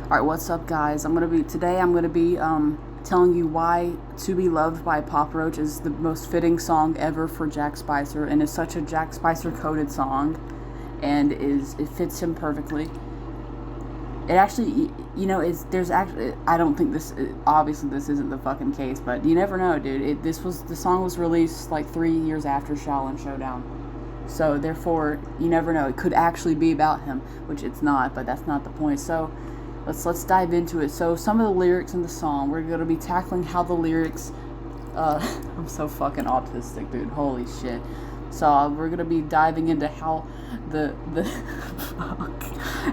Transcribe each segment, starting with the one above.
Alright, what's up, guys? Today I'm gonna be telling you why "To Be Loved" by Pop Roach is the most fitting song ever for Jack Spicer, and is such a Jack Spicer coded song, and it fits him perfectly. It actually, there's actually, I don't think obviously this isn't the fucking case, but you never know, dude. The song was released like 3 years after Shaolin Showdown. So therefore, you never know. It could actually be about him, which it's not, but that's not the point. So let's dive into it. So some of the lyrics in the song, we're gonna be tackling how the lyrics. I'm so fucking autistic, dude. Holy shit. So we're gonna be diving into how the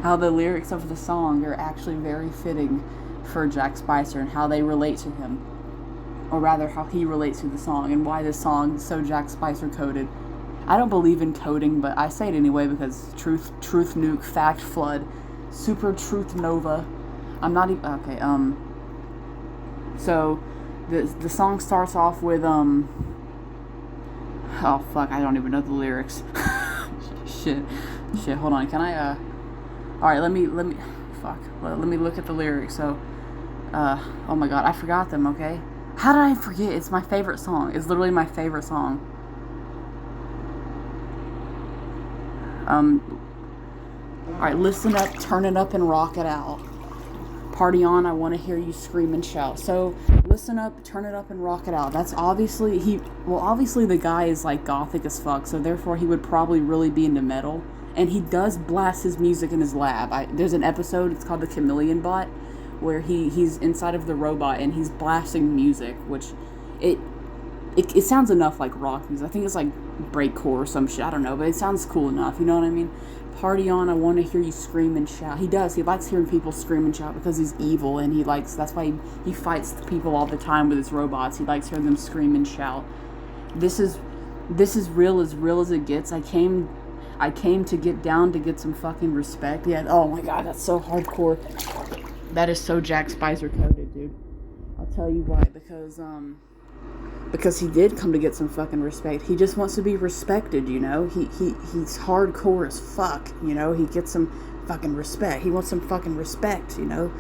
how the lyrics of the song are actually very fitting for Jack Spicer and how they relate to him, or rather how he relates to the song, and why this song is so Jack Spicer coded. I don't believe in coding, but I say it anyway because truth nuke, fact flood, super truth nova. I'm not even okay. So the song starts off with oh fuck, I don't even know the lyrics. shit. Hold on, can I all right, let me fuck. Let me look at the lyrics. So oh my god, I forgot them. Okay, how did I forget? It's my favorite song. It's literally my favorite song. Alright, listen up, turn it up, and rock it out. Party on, I want to hear you scream and shout. So, listen up, turn it up, and rock it out. That's obviously, obviously the guy is like gothic as fuck, so therefore he would probably really be into metal. And he does blast his music in his lab. There's an episode, it's called The Chameleon Bot, where he's inside of the robot and he's blasting music, which it sounds enough like rock music. I think it's like breakcore or some shit. I don't know, but it sounds cool enough. You know what I mean? Party on, I want to hear you scream and shout. He does. He likes hearing people scream and shout because he's evil, and that's why he fights the people all the time with his robots. He likes hearing them scream and shout. This is real as it gets. I came to get down to get some fucking respect. Yeah. Oh my god, that's so hardcore. That is so Jack Spicer coded, dude. I'll tell you why. Because he did come to get some fucking respect. He just wants to be respected, you know? He's hardcore as fuck, you know? He gets some fucking respect. He wants some fucking respect, you know?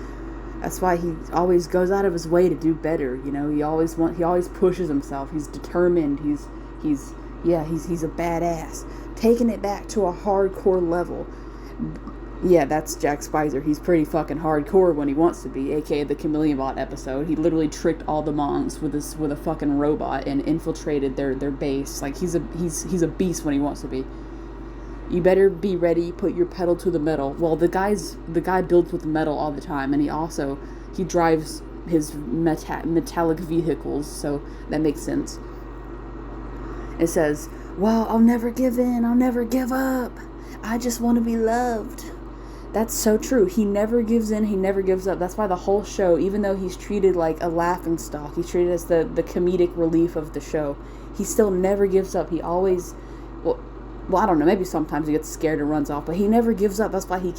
That's why he always goes out of his way to do better, you know? He always pushes himself. He's determined. He's a badass. Taking it back to a hardcore level. Yeah, that's Jack Spicer. He's pretty fucking hardcore when he wants to be, aka the Chameleon Bot episode. He literally tricked all the monks with a fucking robot and infiltrated their base. Like he's a beast when he wants to be. You better be ready, put your pedal to the metal. Well, the guy builds with metal all the time, and he drives his metallic vehicles, so that makes sense. It says, "Well, I'll never give in, I'll never give up. I just want to be loved." That's so true. He never gives in, he never gives up. That's why the whole show, even though he's treated like a laughingstock, he's treated as the comedic relief of the show, he still never gives up. He always, well, I don't know, maybe sometimes he gets scared and runs off, but he never gives up. That's why he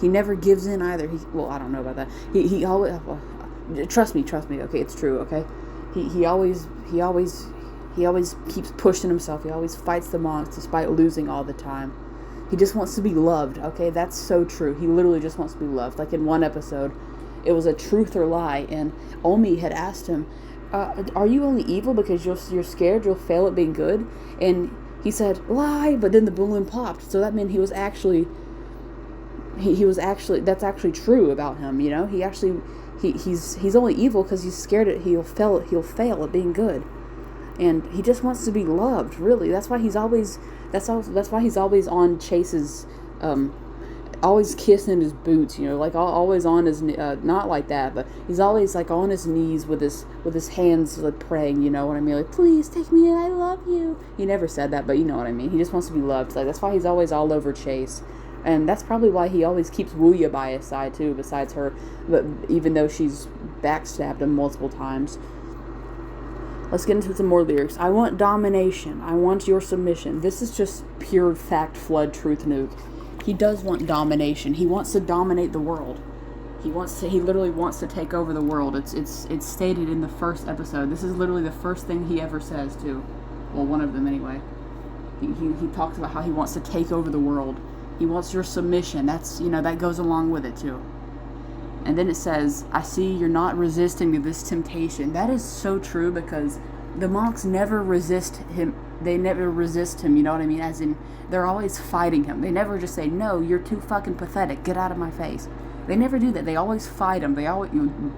never gives in either. I don't know about that. He always, trust me, okay, it's true, okay? He always keeps pushing himself. He always fights the monks despite losing all the time. He just wants to be loved, okay? That's so true. He literally just wants to be loved. Like in one episode, it was a truth or lie, and Omi had asked him, are you only evil because you're scared you'll fail at being good? And he said, lie, but then the balloon popped. So that meant he was actually, that's actually true about him, you know? He's only evil because he's scared that he'll fail at being good. And he just wants to be loved, really. That's why he's always on Chase's, always kissing his boots, you know, like always on his, not like that, but he's always like on his knees with his hands like praying, you know what I mean? Like, please take me in, I love you. He never said that, but you know what I mean. He just wants to be loved. Like, that's why he's always all over Chase. And that's probably why he always keeps Wuya by his side too, besides her, but even though she's backstabbed him multiple times. Let's get into some more lyrics. I want domination. I want your submission. This is just pure fact flood truth nuke. He does want domination. He wants to dominate the world. He literally wants to take over the world. It's stated in the first episode. This is literally the first thing he ever says too. Well, one of them anyway. He talks about how he wants to take over the world. He wants your submission. That goes along with it too. And then it says, I see you're not resisting to this temptation. That is so true, because the monks never resist him. They never resist him, you know what I mean? As in, they're always fighting him. They never just say, no, you're too fucking pathetic. Get out of my face. They never do that. They always fight him. They always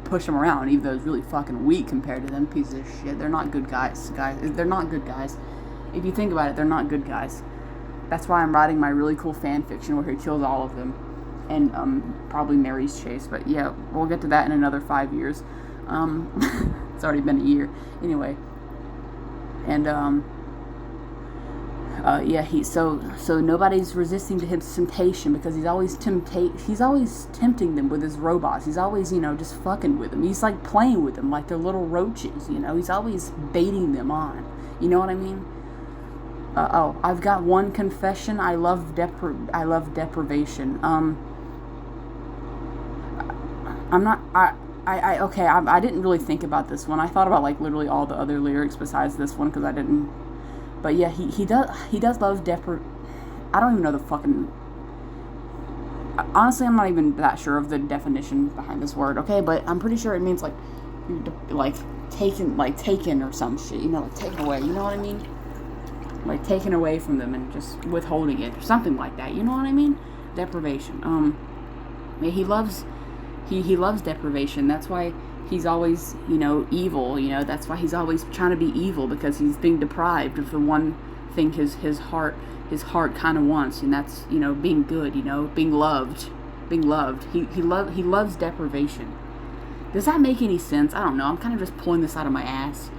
push him around, even though he's really fucking weak compared to them pieces of shit. They're not good guys. They're not good guys. If you think about it, they're not good guys. That's why I'm writing my really cool fan fiction where he kills all of them. And probably marries Chase. But yeah, we'll get to that in another 5 years. It's already been a year. Anyway. And so nobody's resisting to his temptation, because he's always tempting them with his robots. He's always, just fucking with them. He's like playing with them like they're little roaches, He's always baiting them on. You know what I mean? I've got one confession. I love deprivation. I didn't really think about this one. I thought about like literally all the other lyrics besides this one, because I didn't. But yeah, he does love I don't even know the fucking. Honestly, I'm not even that sure of the definition behind this word. Okay, but I'm pretty sure it means like taken or some shit. Like taken away. You know what I mean? Like taken away from them and just withholding it or something like that. You know what I mean? Deprivation. Yeah, he loves deprivation. That's why he's always, evil. That's why he's always trying to be evil, because he's being deprived of the one thing his heart kind of wants, and that's, being good, being loved. He loves deprivation. Does that make any sense? I don't know. I'm kind of just pulling this out of my ass.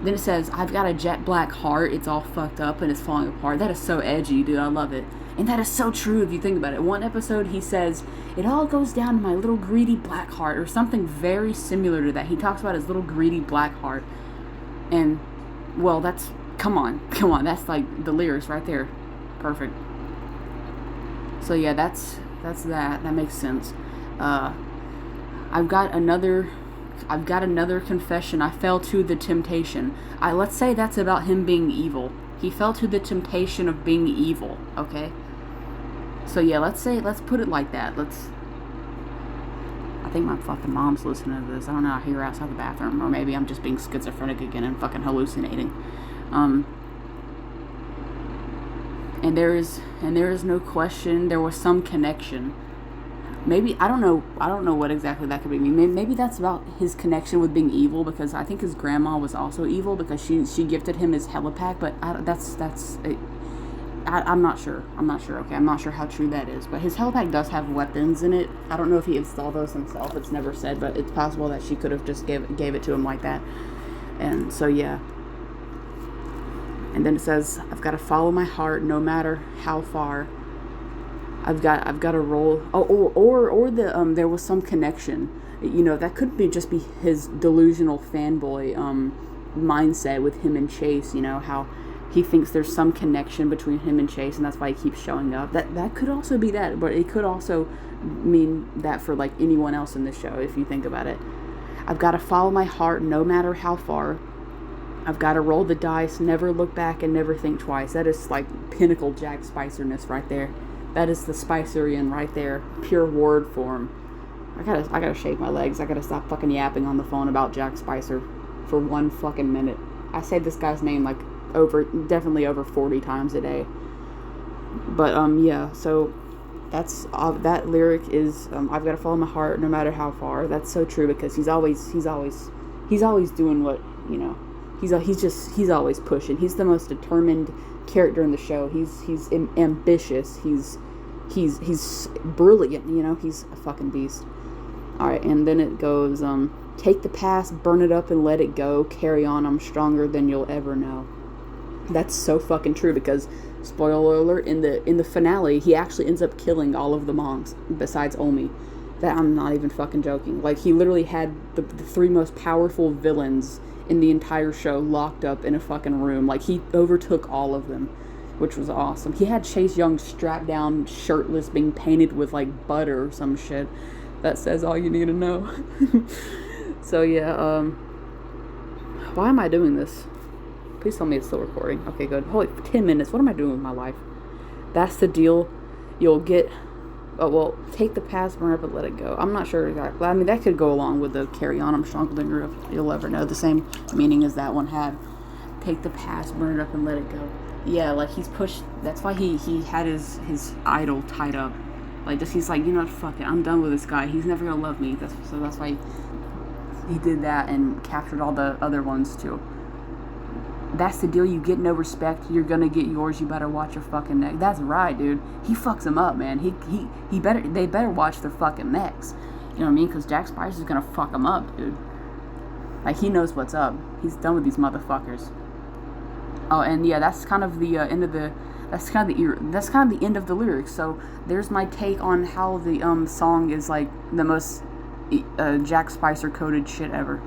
Then it says, I've got a jet black heart. It's all fucked up and it's falling apart. That is so edgy, dude. I love it. And that is so true if you think about it. One episode he says, it all goes down to my little greedy black heart, or something very similar to that. He talks about his little greedy black heart. And, well, that's, come on. That's like the lyrics right there. Perfect. So yeah, that's that. That makes sense. I've got another confession. I fell to the temptation. Let's say that's about him being evil. He fell to the temptation of being evil, okay? So yeah, let's put it like that. I think my fucking mom's listening to this. I don't know, I hear her outside the bathroom. Or maybe I'm just being schizophrenic again and fucking hallucinating. And there is no question there was some connection. Maybe, I don't know what exactly that could be. Maybe that's about his connection with being evil, because I think his grandma was also evil, because she gifted him his helipack, but I'm not sure. Okay, I'm not sure how true that is, but his helipack does have weapons in it. I don't know if he installed those himself. It's never said, but it's possible that she could have just gave it to him like that. And so yeah. And then it says, I've got to follow my heart no matter how far. I've got to roll. Or there was some connection. That could just be his delusional fanboy mindset with him and Chase. How he thinks there's some connection between him and Chase, and that's why he keeps showing up. That could also be that, but it could also mean that for like anyone else in the show, if you think about it. I've got to follow my heart no matter how far. I've got to roll the dice, never look back, and never think twice. That is like pinnacle Jack Spicer-ness right there. That is the Spicerian right there. Pure word form. I gotta shake my legs. I gotta stop fucking yapping on the phone about Jack Spicer for 1 fucking minute. I say this guy's name like definitely over 40 times a day. But yeah, so that's that lyric is I've got to follow my heart no matter how far. That's so true, because he's always doing what, he's always pushing. He's the most determined character in the show. He's ambitious. He's brilliant. He's a fucking beast. All right, and then it goes, take the past, burn it up, and let it go. Carry on. I'm stronger than you'll ever know. That's so fucking true, because spoiler alert, in the finale, he actually ends up killing all of the monks besides Omi. That, I'm not even fucking joking. Like, he literally had the 3 most powerful villains in the entire show locked up in a fucking room. Like, he overtook all of them, which was awesome. He had Chase Young strapped down, shirtless, being painted with like butter or some shit. That says all you need to know. So yeah, why am I doing this? Please tell me it's still recording. Okay, good. Holy 10 minutes. What am I doing with my life? That's the deal. You'll get Oh, well, take the past, burn up, and let it go. I'm not sure exactly. I mean, that could go along with the carry on, I'm stronger than you'll ever know. The same meaning as that one had. Take the past, burn it up, and let it go. Yeah, like, he's pushed. That's why he had his idol tied up. Like, just, he's like, you know what, fuck it. I'm done with this guy. He's never gonna love me. So that's why he did that and captured all the other ones, too. That's the deal. You get no respect, you're gonna get yours. You better watch your fucking neck. That's right, dude. He fucks them up, man. They better watch their fucking necks. You know what I mean? Because Jack Spicer's gonna fuck them up, dude. Like, he knows what's up. He's done with these motherfuckers. Oh, and yeah, that's kind of the end of the. That's kind of the end of the lyrics. So there's my take on how the song is like the most Jack Spicer coded shit ever.